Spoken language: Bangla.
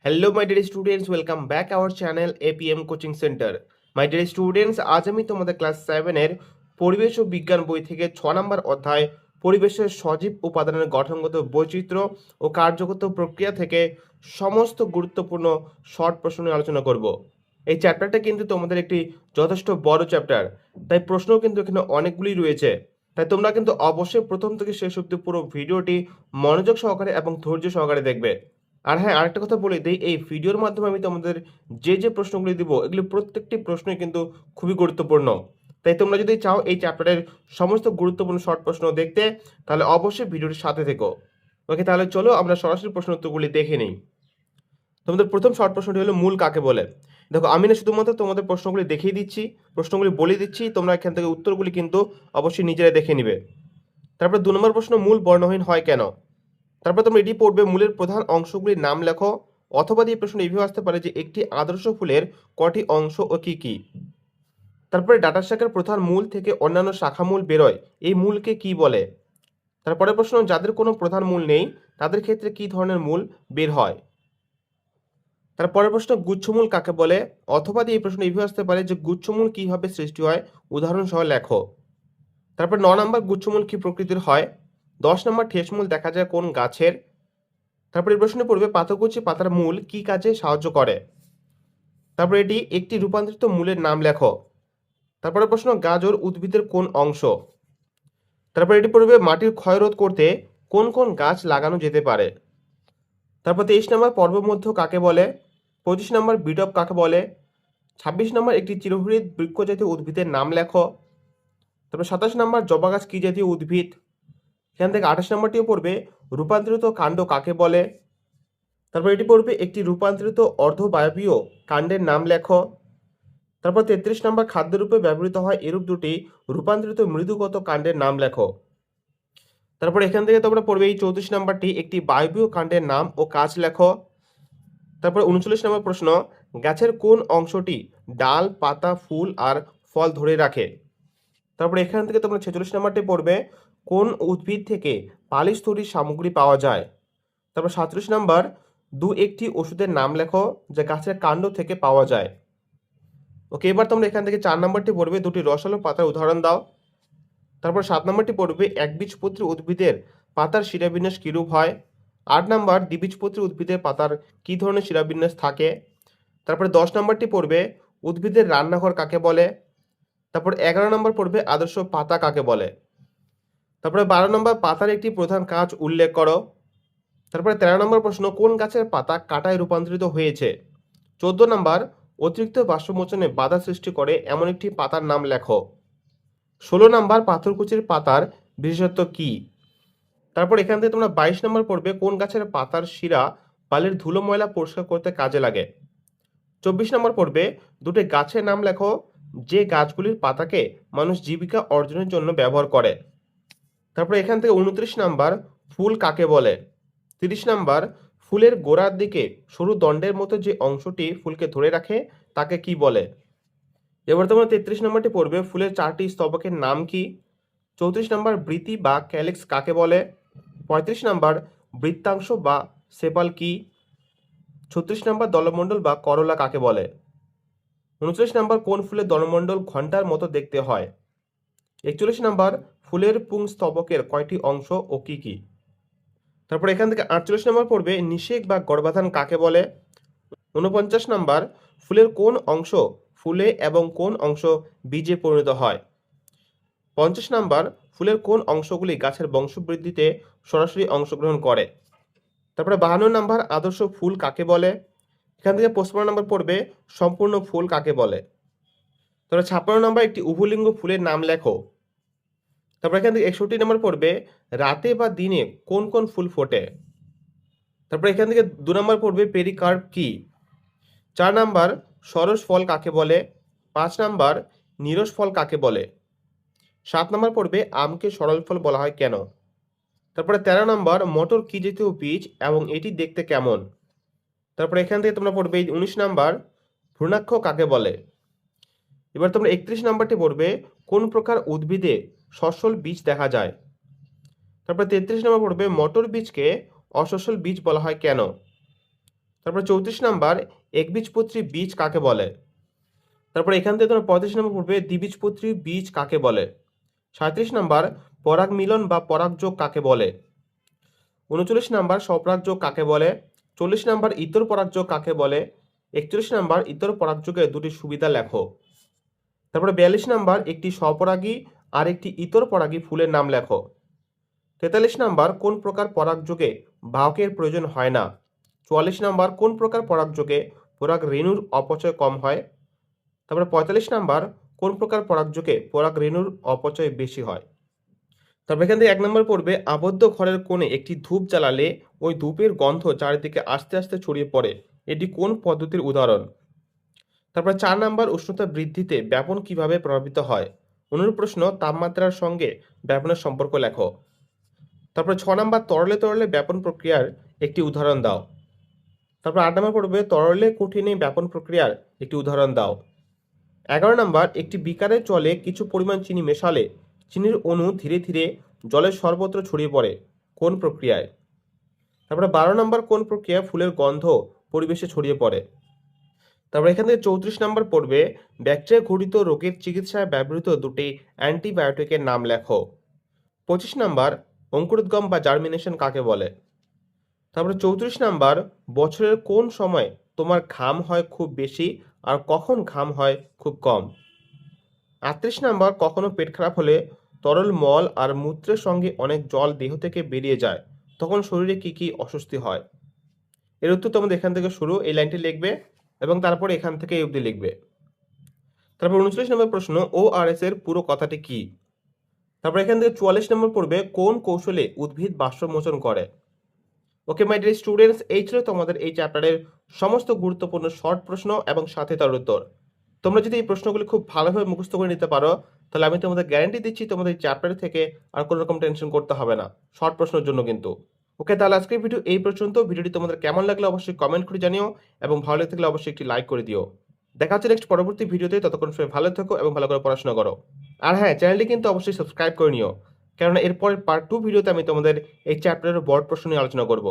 Hello my dear students, welcome back our channel APM coaching centre. My dear students, আজ আমি তোমাদের ক্লাস 7-এর পরিবেশ ও বিজ্ঞান বই থেকে 6 নম্বর অধ্যায় পরিবেশের সজীব উপাদানের গঠনগত বৈচিত্র্য ও কার্যগত প্রক্রিয়া থেকে সমস্ত গুরুত্বপূর্ণ শর্ট প্রশ্ন নিয়ে আলোচনা করব। এই চ্যাপ্টারটা কিন্তু তোমাদের একটি যথেষ্ট বড় চ্যাপ্টার, তাই প্রশ্নও কিন্তু এখানে অনেকগুলি রয়েছে। তাই তোমরা কিন্তু অবশ্যই প্রথম থেকে শেষ অবধি পুরো ভিডিওটি মনোযোগ সহকারে এবং ধৈর্য সহকারে দেখবে। আর হ্যাঁ, আরেকটা কথা বলে দিই, এই ভিডিওর মাধ্যমে আমি তোমাদের যে প্রশ্নগুলি দিব এগুলি প্রত্যেকটি প্রশ্নই কিন্তু খুবই গুরুত্বপূর্ণ। তাই তোমরা যদি চাও এই চ্যাপ্টারের সমস্ত গুরুত্বপূর্ণ শর্ট প্রশ্ন দেখতে, তাহলে অবশ্যই ভিডিওটির সাথে থেকো। ওকে, তাহলে চলো আমরা সরাসরি প্রশ্ন উত্তরগুলি দেখে নিই। তোমাদের প্রথম শর্ট প্রশ্নটি হলো মূল কাকে বলে। দেখো, আমি না শুধুমাত্র তোমাদের প্রশ্নগুলি দেখিয়ে দিচ্ছি, প্রশ্নগুলি বলে দিচ্ছি, তোমরা এখান থেকে উত্তরগুলি কিন্তু অবশ্যই নিজেরা দেখে নিবে। তারপর 2 নম্বর প্রশ্ন, মূল বর্ণহীন হয় কেন। তারপর তোমরা এটি পড়বে, মূলের প্রধান অংশগুলির নাম লেখো। অথবা দিয়ে প্রশ্ন এইভাবে আসতে পারে যে একটি আদর্শ ফুলের কটি অংশ ও কি কি। তারপরে ডাটা শাখার প্রধান মূল থেকে অন্যান্য শাখা মূল বেরোয়, এই মূলকে কি বলে। তারপরে প্রশ্ন, যাদের কোনো প্রধান মূল নেই তাদের ক্ষেত্রে কি ধরনের মূল বের হয়। তারপরের প্রশ্ন, গুচ্ছমূল কাকে বলে। অথবা দিয়ে এই প্রশ্ন এইভাবে আসতে পারে যে গুচ্ছমূল কিভাবে সৃষ্টি হয়, উদাহরণ সহ লেখো। তারপর 9 নম্বর, গুচ্ছমূল কি প্রকৃতির হয়। 10 নম্বর, ঠেসমূল দেখা যায় কোন গাছের। তারপর এই প্রশ্নে পড়বে, পাতাকুচি পাতার মূল কি কাজে সাহায্য করে। তারপর এটি একটি রূপান্তরিত মূলের নাম লেখো। তারপরে প্রশ্ন, গাজর উদ্ভিদের কোন অংশ। তারপর এটি পড়বে, মাটির ক্ষয় রোধ করতে কোন কোন গাছ লাগানো যেতে পারে। তারপর 23 নম্বর, পর্বমধ্য কাকে বলে। 25 নম্বর, বিটপ কাকে বলে। 26 নম্বর, একটি চিরহরিৎ বৃক্ষ জাতীয় উদ্ভিদের নাম লেখো। তারপর 27 নম্বর, জবা গাছ কি জাতীয় উদ্ভিদ। এখান থেকে 28 নম্বরটিও পড়বে, রূপান্তরিত কাণ্ড কাকে বলে। তারপর এটি পড়বে, একটি রূপান্তরিত অর্ধবায়বীয় কাণ্ডের নাম লেখো। তারপর 33 নম্বর, খাদ্যরূপে ব্যবহৃত হয় এরূপ দুটি রূপান্তরিত মৃদুগত কাণ্ডের নাম লেখো। তারপর এখান থেকে তোমরা পড়বে এই 34 নম্বরটি, একটি বায়বীয় কাণ্ডের নাম ও কাজ লেখো। তারপর 39 নম্বর প্রশ্ন, গাছের কোন অংশটি ডাল, পাতা, ফুল আর ফল ধরে রাখে। তারপর এখান থেকে তোমরা 46 নম্বরটি পড়বে, কোন উদ্ভিদ থেকে পালিশ তৈরির সামগ্রী পাওয়া যায়। তারপর 37 নম্বর, একটি ওষুধের নাম লেখো যা গাছের কাণ্ড থেকে পাওয়া যায়। ওকে, এবার তোমরা এখান থেকে 4 নম্বরটি পড়বে, দুটি রসালো পাতার উদাহরণ দাও। তারপর 7 নম্বরটি পড়বে, একবীজপত্রী উদ্ভিদের পাতার শিরাবিন্যাস কিরূপ হয়। 8 নম্বর, দ্বিবীজপত্রী উদ্ভিদের পাতার কি ধরনের শিরাবিন্যাস থাকে। তারপরে 10 নম্বরটি পড়বে, উদ্ভিদের রান্নাঘর কাকে বলে। তারপর 11 নম্বর পড়বে, আদর্শ পাতা কাকে বলে। তারপরে 12 নম্বর, পাতার একটি প্রধান কাজ উল্লেখ করো। তারপরে 13 নম্বর প্রশ্ন, কোন গাছের পাতা কাঁটায় রূপান্তরিত হয়েছে। 14 নম্বর, অতিরিক্ত বাষ্পমোচনে বাধা সৃষ্টি করে এমন একটি পাতার নাম লেখো। 16 নম্বর, পাথরকুচির পাতার বিশেষত্ব কি। তারপর এখান থেকে তোমরা 22 নম্বর পড়বে, কোন গাছের পাতার শিরা বালির ধুলো ময়লা পরিষ্কার করতে কাজে লাগে। 24 নম্বর পড়বে, দুটি গাছের নাম লেখো যে গাছগুলির পাতাকে মানুষ জীবিকা অর্জনের জন্য ব্যবহার করে। তারপর এখান থেকে 29 নম্বর, ফুল কাকে বলে। 30 নম্বর, ফুলের গোড়ার দিকে সরু দণ্ডের মতো যে অংশটি ফুলকে ধরে রাখে তাকে কি বলে। এবার তোমরা 33 নম্বরটি পড়বে, ফুলের 4টি স্তবকের নাম কি। 34 নম্বর, বৃতি বা ক্যালিক্স কাকে বলে। 35 নম্বর, বৃত্তাংশ বা সেপাল কি। 36 নম্বর, দলমণ্ডল বা করলা কাকে বলে। 39 নম্বর, কোন ফুলের দলমণ্ডল ঘন্টার মতো দেখতে হয়। 41 নম্বর, ফুলের পুংস্তবকের কয়টি অংশ ও কি কি। তারপর এখান থেকে 48 নম্বর পড়বে, নিষেক বা গর্ভাধান কাকে বলে। 49 নম্বর, ফুলের কোন অংশ ফুলে এবং কোন অংশ বীজে পরিণত হয়। 50 নম্বর, ফুলের কোন অংশগুলি গাছের বংশবৃদ্ধিতে সরাসরি অংশগ্রহণ করে। তারপরে 52 নম্বর, আদর্শ ফুল কাকে বলে। এখান থেকে 55 নম্বর পড়বে, সম্পূর্ণ ফুল কাকে বলে। তারপরে 56 নম্বর, একটি উভলিঙ্গ ফুলের নাম লেখো। তারপর এখান থেকে 61 নম্বর পড়বে, রাতে বা দিনে কোন কোন ফুল ফোটে। তারপর এখান থেকে 2 নম্বর পড়বে, পেরিকার্প কি। 4 নম্বর, সরস ফল কাকে বলে। 5 নম্বর, নিরস ফল কাকে বলে। 7 নম্বর পড়বে, আমকে সরল ফল বলা হয় কেন। তারপরে 13 নম্বর, মটর কি জাতীয় বীজ এবং এটি দেখতে কেমন। তারপরে এখান থেকে তোমরা পড়বে 19 নম্বর, ভ্রূণাক্ষ কাকে বলে। এবার তোমরা 31 নম্বরটি পড়বে, কোন প্রকার উদ্ভিদে সস্যল বীজ দেখা যায়। তারপর 33 নম্বর পড়বে, মটর বীজকে অসস্যল বীজ বলা হয় কেন। তারপর 34 নাম্বার একবীজপত্রী বীজ কাকে বলে। তারপর এখান থেকে তোমরা 35 নম্বর পড়বে দ্বিবীজপত্রী বীজ কাকে বলে। 37 নাম্বার পরাগ মিলন বা পরাগযোগ কাকে বলে। 39 নাম্বার স্বপরাগযোগ কাকে বলে। 40 নাম্বার ইতর পরাগযোগ কাকে বলে। 41 নাম্বার ইতর পরাগযোগের দুটি সুবিধা লেখো। তারপরে 42 নাম্বার একটি স্বপরাগী আর একটি ইতর পরাগী ফুলের নাম লেখো। 43 নাম্বার কোন প্রকার পরাগযোগে বাহকের প্রয়োজন হয় না। 44 নাম্বার কোন প্রকার পরাগযোগে পরাগ রেণুর অপচয় কম হয়। তারপরে 45 নাম্বার কোন প্রকার পরাগযোগে পরাগ রেণুর অপচয় বেশি হয়। তারপর এখান থেকে 1 নম্বর পড়বে আবদ্ধ ঘরের কোণে একটি ধূপ জ্বালালে ওই ধূপের গন্ধ চারিদিকে আস্তে আস্তে ছড়িয়ে পড়ে, এটি কোন পদ্ধতির উদাহরণ। তারপর 4 নাম্বার উষ্ণতা বৃদ্ধিতে ব্যাপন কিভাবে প্রভাবিত হয়। অনুরূপ প্রশ্ন তাপমাত্রার সঙ্গে ব্যাপনের সম্পর্ক লেখো। তারপর 6 নাম্বার তরলে তরলে ব্যাপন প্রক্রিয়ার একটি উদাহরণ দাও। তারপর 8 নাম্বার পড়বে তরলে কঠিনে ব্যাপন প্রক্রিয়ার একটি উদাহরণ দাও। 11 নাম্বার একটি বিকারের জলে কিছু পরিমাণ চিনি মেশালে চিনির অণু ধীরে ধীরে জলের সর্বত্র ছড়িয়ে পড়ে, কোন প্রক্রিয়ায়। তারপরে 12 নাম্বার কোন প্রক্রিয়ায় ফুলের গন্ধ পরিবেশে ছড়িয়ে পড়ে। তারপর এখান থেকে 34 নাম্বার পড়বে ব্যাকটেরিয়া ঘটিত রোগের চিকিৎসায় ব্যবহৃত দুটি অ্যান্টিবায়োটিকের নাম লেখো। 25 নাম্বার অঙ্কুরোদ্গম বা জার্মিনেশন কাকে বলে। তারপরে 34 নাম্বার বছরের কোন সময় তোমার ঘাম হয় খুব বেশি আর কখন ঘাম হয় খুব কম। 38 নাম্বার কখনো পেট খারাপ হলে তরল মল আর মূত্রের সঙ্গে অনেক জল দেহ থেকে বেরিয়ে যায়, তখন শরীরে কি কি অস্বস্তি হয়। এর উত্তর তোমাদের এখান থেকে শুরু, এই লাইনটি লিখবে এবং তারপরে এখান থেকে এই অবধি লিখবে। তারপর 39 নম্বর প্রশ্ন ORS এর পুরো কথাটি কি। তারপর এখান থেকে 44 নম্বর পড়বে কোন কৌশলে উদ্ভিদ বাষ্পমোচন করে। ওকে মাই ডিয়ার স্টুডেন্টস, এই ছিল তোমাদের এই চ্যাপ্টারের সমস্ত গুরুত্বপূর্ণ শর্ট প্রশ্ন এবং সাথে তার উত্তর। তোমরা যদি এই প্রশ্নগুলি খুব ভালোভাবে মুখস্থ করে নিতে পারো তাহলে আমি তোমাদের গ্যারান্টি দিচ্ছি তোমাদের এই চ্যাপ্টার থেকে আর কোনো রকম টেনশন করতে হবে না শর্ট প্রশ্নের জন্য কিন্তু। ওকে, তাহলে আজকের ভিডিও এই পর্যন্ত। ভিডিওটি তোমাদের কেমন লাগলো অবশ্যই কমেন্ট করে জানিও এবং ভালো লেগে থাকলে অবশ্যই একটি লাইক করে দিও। দেখা হচ্ছে নেক্সট পরবর্তী ভিডিওতে, ততক্ষণ সবাই ভালো থেকো এবং ভালো করে পড়াশোনা করো। আর হ্যাঁ, চ্যানেলটি কিন্তু অবশ্যই সাবস্ক্রাইব করে নিও, কেননা এরপরের পার্ট 2 ভিডিওতে আমি তোমাদের এই চ্যাপ্টারের বোর্ড প্রশ্ন নিয়ে আলোচনা করব।